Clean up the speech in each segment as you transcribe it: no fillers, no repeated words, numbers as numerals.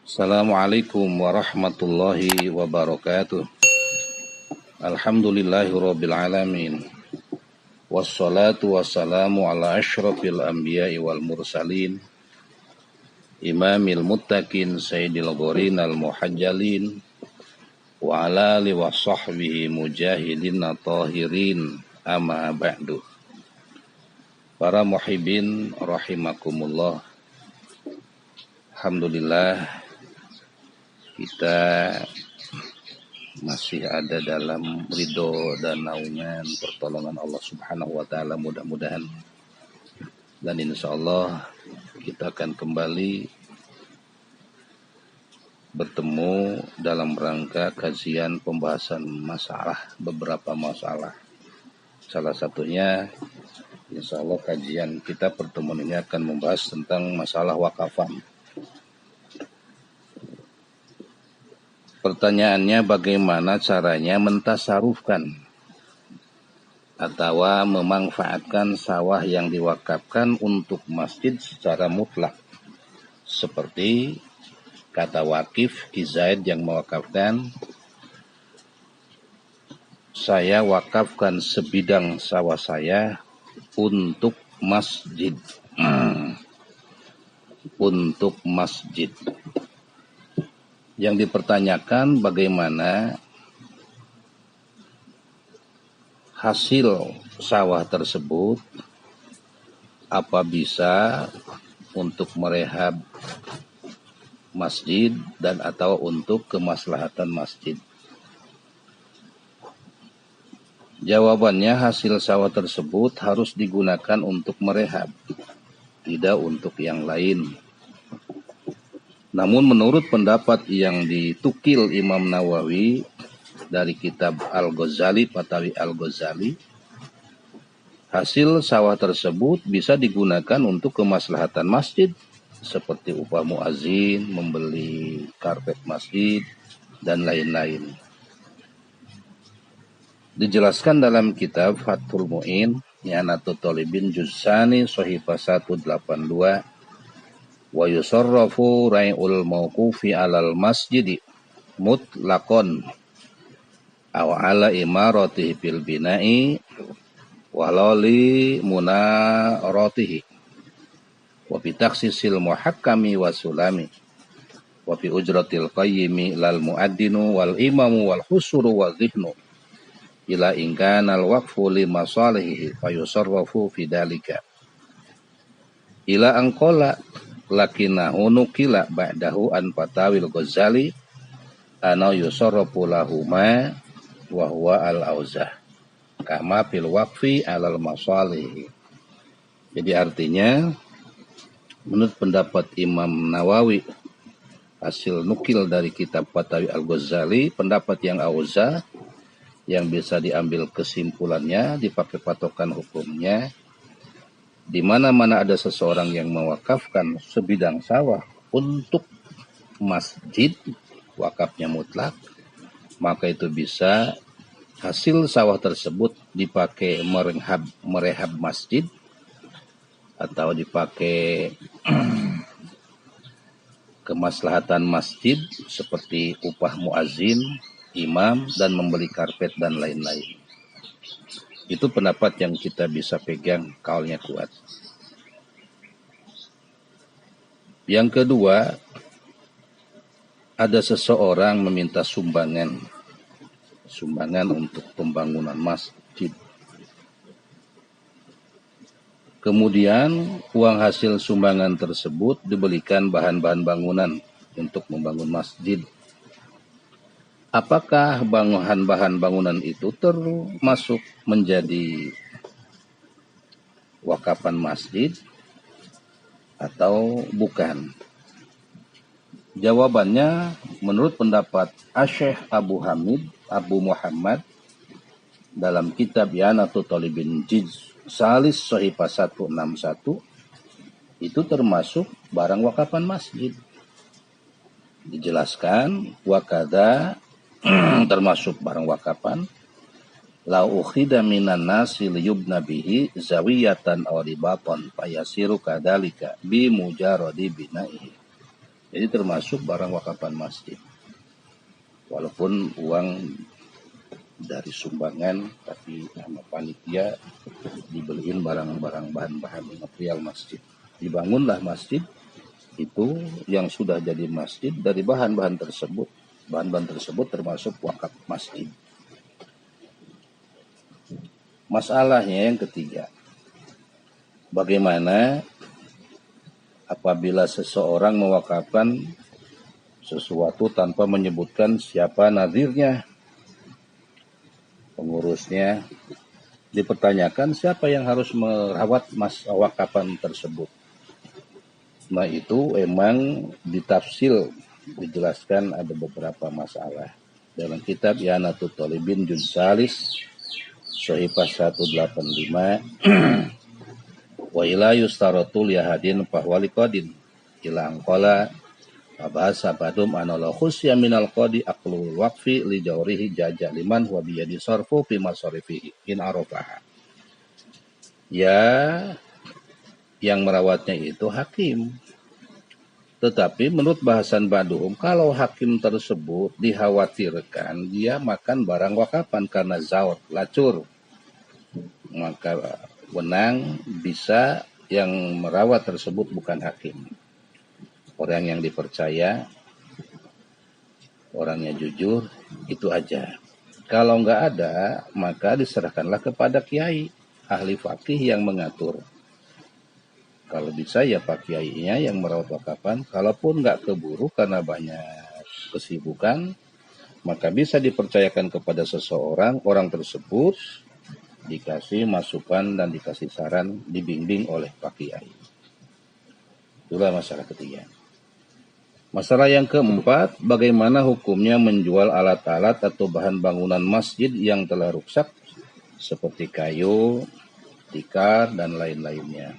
Assalamualaikum warahmatullahi wabarakatuh. Alhamdulillahirabbil alamin. Wassalatu wassalamu ala asyrafil anbiya'i wal mursalin. Imamil muttaqin sayyidil ghurinal muhajjalin wa ala alihi wa sahbihi mujahidin tahirin amma ba'du. Para muhibbin rahimakumullah. Alhamdulillah kita masih ada dalam ridho dan naungan pertolongan Allah Subhanahu wa taala, mudah-mudahan, dan insyaallah kita akan kembali bertemu dalam rangka kajian pembahasan beberapa masalah. Salah satunya insyaallah kajian kita pertemuan ini akan membahas tentang masalah wakafan. Pertanyaannya, bagaimana caranya mentasarufkan atau memanfaatkan sawah yang diwakafkan untuk masjid secara mutlak, seperti kata wakif Ki Zaid yang mewakafkan, saya wakafkan sebidang sawah saya untuk masjid. Untuk masjid. Yang dipertanyakan bagaimana hasil sawah tersebut, apa bisa untuk merehab masjid dan atau untuk kemaslahatan masjid. Jawabannya, hasil sawah tersebut harus digunakan untuk merehab, tidak untuk yang lain. Namun menurut pendapat yang ditukil Imam Nawawi dari kitab Al-Ghazali, Fatawi Al-Ghazali, hasil sawah tersebut bisa digunakan untuk kemaslahatan masjid, seperti upah muazin, membeli karpet masjid, dan lain-lain. Dijelaskan dalam kitab Fathul Mu'in, I'anatul Talibin Juz'ani Shahifah 182, wa yusarrafu rai'ul mawqufi 'alal masjidi mutlaqan aw 'ala imaratihi bil bina'i walali munaratihi wa bi takhsisil muhakkami wa sulami wa bi ujratil qayyimi lal muaddinu wal imamu wal husuru wa dhihnu ila ingkana al waqfu li masalihi fa yusarrafu fi dalika ila anqala lakinahu nukila ba'dahu an Fatawil Ghazali ana yusarrafu lahuma wa huwa al-auzah kama fil waqfi alal masalih. Jadi artinya, menurut pendapat Imam Nawawi, hasil nukil dari kitab Fatawi Al-Ghazali, pendapat yang auzah, yang bisa diambil kesimpulannya, dipakai patokan hukumnya, di mana-mana ada seseorang yang mewakafkan sebidang sawah untuk masjid, wakafnya mutlak, maka itu bisa hasil sawah tersebut dipakai merehab masjid atau dipakai kemaslahatan masjid seperti upah muazin, imam, dan membeli karpet dan lain-lain. Itu pendapat yang kita bisa pegang, kaulnya kuat. Yang kedua, ada seseorang meminta sumbangan untuk pembangunan masjid. Kemudian uang hasil sumbangan tersebut dibelikan bahan-bahan bangunan untuk membangun masjid. Apakah bahan bangunan itu termasuk menjadi wakafan masjid atau bukan? Jawabannya, menurut pendapat Asy-Syaikh Abu Muhammad dalam kitab I'anatul Talibin Juz' Salis Shahifah 161, itu termasuk barang wakafan masjid. Dijelaskan, wakada termasuk barang wakapan, la ukhida minan nasi liyubna bihi zawiyatan aw ribatan fayasiru kadalika bi mujarradi bina'ihi. Jadi termasuk barang wakapan masjid. Walaupun uang dari sumbangan, tapi sama panitia dibeliin barang-barang bahan-bahan material masjid. Dibangunlah masjid itu yang sudah jadi masjid dari bahan-bahan tersebut. Bahan-bahan tersebut termasuk wakaf masjid. Masalahnya yang ketiga, bagaimana apabila seseorang mewakafkan sesuatu tanpa menyebutkan siapa nazirnya, pengurusnya, dipertanyakan siapa yang harus merawat wakapan tersebut. Nah itu emang ditafsir, dijelaskan ada beberapa masalah. Dalam kitab I'anatul Talibin juz salis Sohifah 185 wa ila yustaratul yahadin fahwali qadin ila angkola bahasa badum anala khusya minal qadi aqlul waqfi li jawrihi jaja liman wa biyadi sarfu fi masarifihi in arafaha. Ya, yang merawatnya itu hakim. Tetapi menurut bahasan Badum, kalau hakim tersebut dikhawatirkan dia makan barang wakapan karena zaut, lacur, maka wenang bisa yang merawat tersebut bukan hakim. Orang yang dipercaya, orangnya jujur, itu aja. Kalau nggak ada, maka diserahkanlah kepada kiai, ahli fakih yang mengatur. Kalau bisa ya Pak Kiainya yang merawat wakapan. Kalaupun nggak keburu karena banyak kesibukan, maka bisa dipercayakan kepada seseorang, orang tersebut dikasih masukan dan dikasih saran, dibimbing oleh Pak Kiai. Itulah masalah ketiga. Masalah yang keempat, bagaimana hukumnya menjual alat-alat atau bahan bangunan masjid yang telah rusak, seperti kayu, tikar, dan lain-lainnya.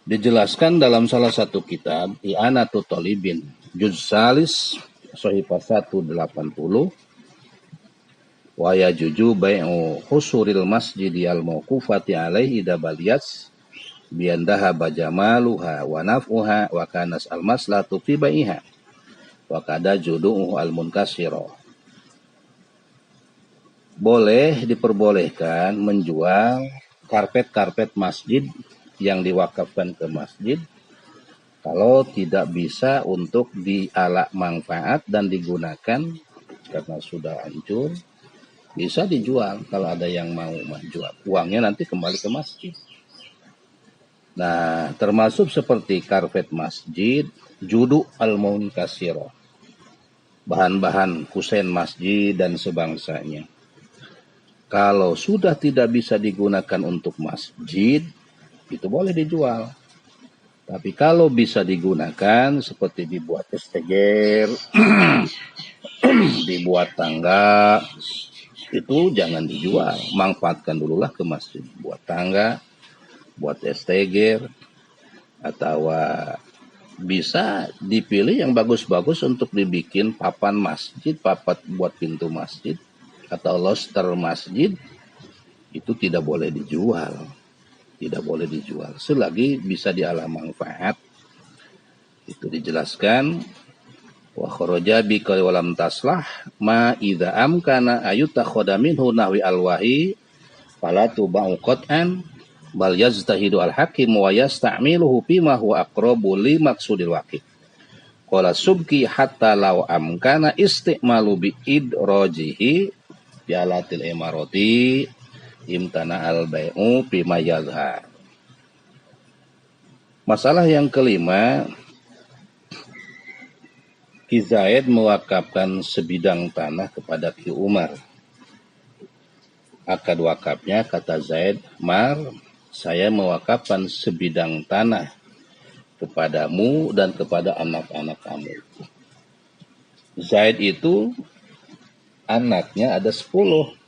Dijelaskan dalam salah satu kitab I'anatul Talibin juz salis Sohifah 180 wa yajuju bai'u husuril masjid al mauqufati alaihi dabaliyas biandaha bajamaluha wa naf'uha wa kanas al maslatu fi bai'iha wa kada judu'u al munkasiro. Boleh diperbolehkan menjual karpet-karpet masjid yang diwakafkan ke masjid kalau tidak bisa untuk dialak manfaat dan digunakan karena sudah hancur, bisa dijual kalau ada yang mau menjual. Uangnya nanti kembali ke masjid. Nah, termasuk seperti karpet masjid, judu al-munkasiro, bahan-bahan kusen masjid dan sebangsanya. Kalau sudah tidak bisa digunakan untuk masjid, itu boleh dijual. Tapi kalau bisa digunakan seperti dibuat esteger, dibuat tangga, itu jangan dijual. Manfaatkan dululah ke masjid. Buat tangga, buat esteger, atau bisa dipilih yang bagus-bagus untuk dibikin papan masjid, papat buat pintu masjid, atau loster masjid, itu tidak boleh dijual. Tidak boleh dijual selagi bisa dialah manfaat. Itu dijelaskan wa kharaja bi walam taslah ma idza amkana ayutakhadha minhu nahwi alwahi fala tubau qat'an bal yaztahidu al hakim wa yasta'miluhu bima huwa aqrabu li maqsudil waqif. Qala subki hatta law amkana istimalu bi idrajihi bi alatil imarati imtana al-bai'u bima yazhar. Masalah yang kelima, Ki Zaid mewakafkan sebidang tanah kepada Ki Umar. Akad wakafnya kata Zaid, Mar, saya mewakafkan sebidang tanah kepadamu dan kepada anak-anak kamu. Zaid itu anaknya ada 10.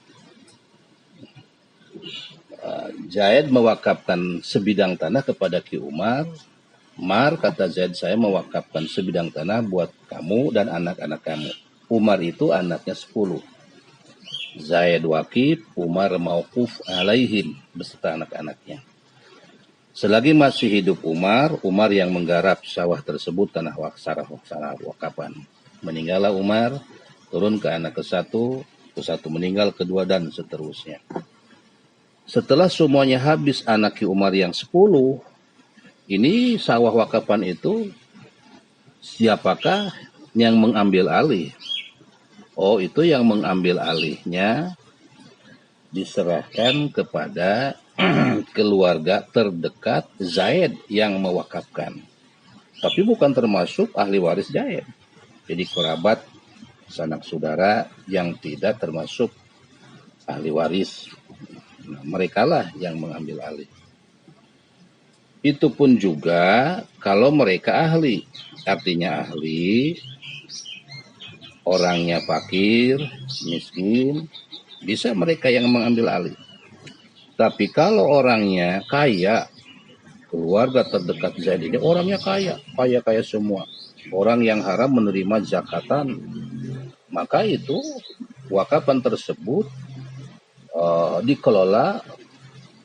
Zaid mewakafkan sebidang tanah kepada Ki Umar. Mar, kata Zaid, saya mewakafkan sebidang tanah buat kamu dan anak-anak kamu. Umar itu anaknya 10. Zaid wakif, Umar mauquf alaihim beserta anak-anaknya. Selagi masih hidup Umar yang menggarap sawah tersebut tanah wakapan. Meninggallah Umar, turun ke anak ke satu meninggal, kedua, dan seterusnya. Setelah semuanya habis anak Umar yang 10, ini sawah wakapan itu siapakah yang mengambil alih? Oh, itu yang mengambil alihnya diserahkan kepada keluarga terdekat Zaid yang mewakafkan. Tapi bukan termasuk ahli waris Zaid. Jadi kerabat, sanak saudara yang tidak termasuk ahli waris. Nah, merekalah yang mengambil alih. Itu pun juga kalau mereka ahli. Artinya ahli, orangnya fakir, miskin, bisa mereka yang mengambil alih. Tapi kalau orangnya kaya, keluarga terdekat Zaid ini orangnya kaya semua. Orang yang haram menerima zakatan, maka itu wakapan tersebut dikelola,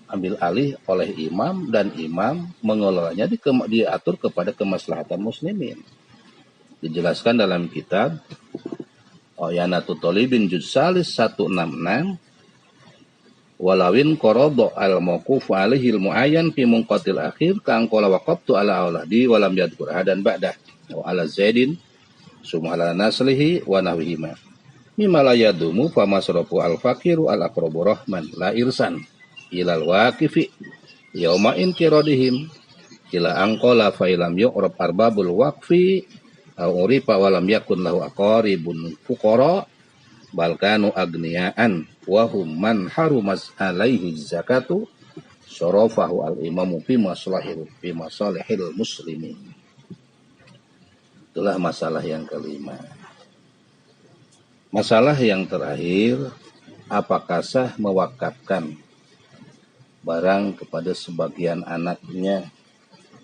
ambil alih oleh imam, dan imam mengelolanya diatur kepada kemaslahatan muslimin. Dijelaskan dalam kitab Yanatut Thalibin juz salis 166, walawin qorodo al mauquf alaihi al muayyan fi munqatil akhir kang qala waqaftu ala auladi walam yadhkur hadan ba'dah wa ala zaidin summa ala naslihi wa nahwihima mimma la yadumu fa masrafu al faqiru al aqrabu rahman la irsan ilal waqifi yauma inqiradihim ila anqala fa ilam yu'rab arbabul waqfi au urifa walam yakun lahu aqaribun fuqara balkanu agniyaan wahum man harumas alaihi zakatu sorofahu al-imamu fi masalihil muslimin. Itulah masalah yang kelima. Masalah yang terakhir, apakah sah mewakafkan barang kepada sebagian anaknya,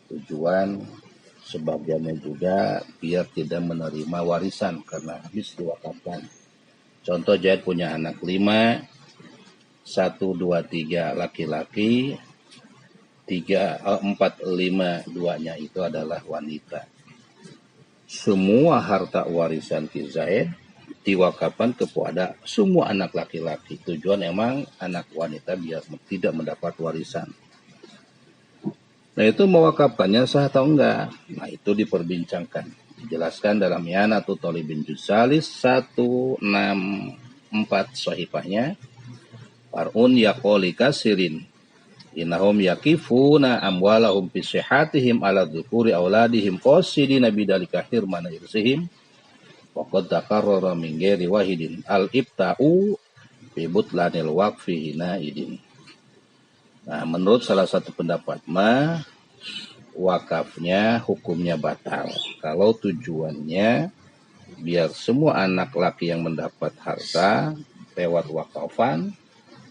tujuan sebagiannya juga biar tidak menerima warisan karena habis diwakafkan. Contoh, Zaid punya anak 5, 1, 2, 3 laki-laki, 4, 5, 2-nya itu adalah wanita. Semua harta warisan Ki Zaid diwakafkan kepada semua anak laki-laki. Tujuan emang anak wanita biar tidak mendapat warisan. Nah, itu mewakafkannya sah atau enggak? Nah, itu diperbincangkan. Dijelaskan dalam Yanatut Thalibin juz salis 164 sahifahnya. Far'un yaqoli kasirin innahum yakifuna amwalahum fi sihatihim ala dzukuri auladihim qasidina bidalika hirmana irsihim wa qad takarrara min ghairi wahidin al-ibta'u fi butlanil waqfi hinaidin. Nah, menurut salah satu pendapat wakafnya hukumnya batal kalau tujuannya biar semua anak laki yang mendapat harta lewat wakafan,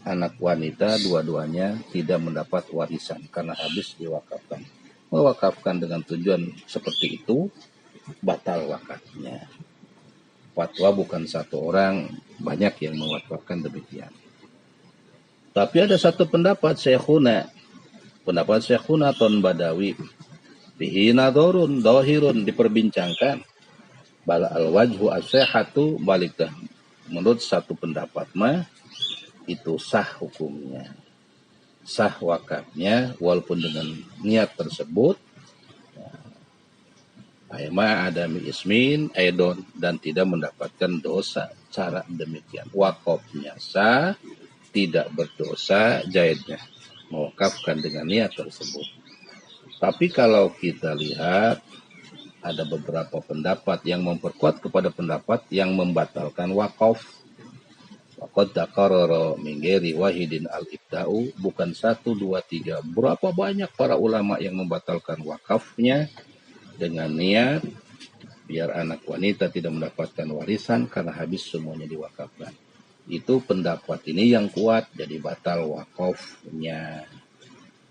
anak wanita dua-duanya tidak mendapat warisan karena habis diwakafkan. Mewakafkan dengan tujuan seperti itu batal wakafnya. Fatwa bukan satu orang, banyak yang mewakafkan demikian. Tapi ada satu pendapat Syekhuna Ton Badawi bihi nadorun dohirun diperbincangkan bala al-wajhu as-sihhatu balikah. Menurut satu pendapat itu sah hukumnya, sah wakafnya walaupun dengan niat tersebut Aima adami ismin aidon dan tidak mendapatkan dosa. Cara demikian wakafnya sah, tidak berdosa Zaidnya mewakafkan dengan niat tersebut. Tapi kalau kita lihat ada beberapa pendapat yang memperkuat kepada pendapat yang membatalkan wakaf. Waqad taqarrara min ghairi wahidin al-ibta'u, bukan 1, 2, 3. Berapa banyak para ulama yang membatalkan wakafnya dengan niat biar anak wanita tidak mendapatkan warisan karena habis semuanya diwakafkan. Itu pendapat ini yang kuat, jadi batal wakafnya.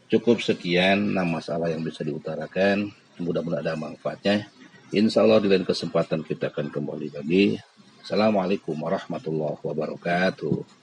Cukup sekian 6 masalah yang bisa diutarakan. Mudah-mudahan ada manfaatnya. Insya Allah di lain kesempatan kita akan kembali lagi. Assalamualaikum warahmatullahi wabarakatuh.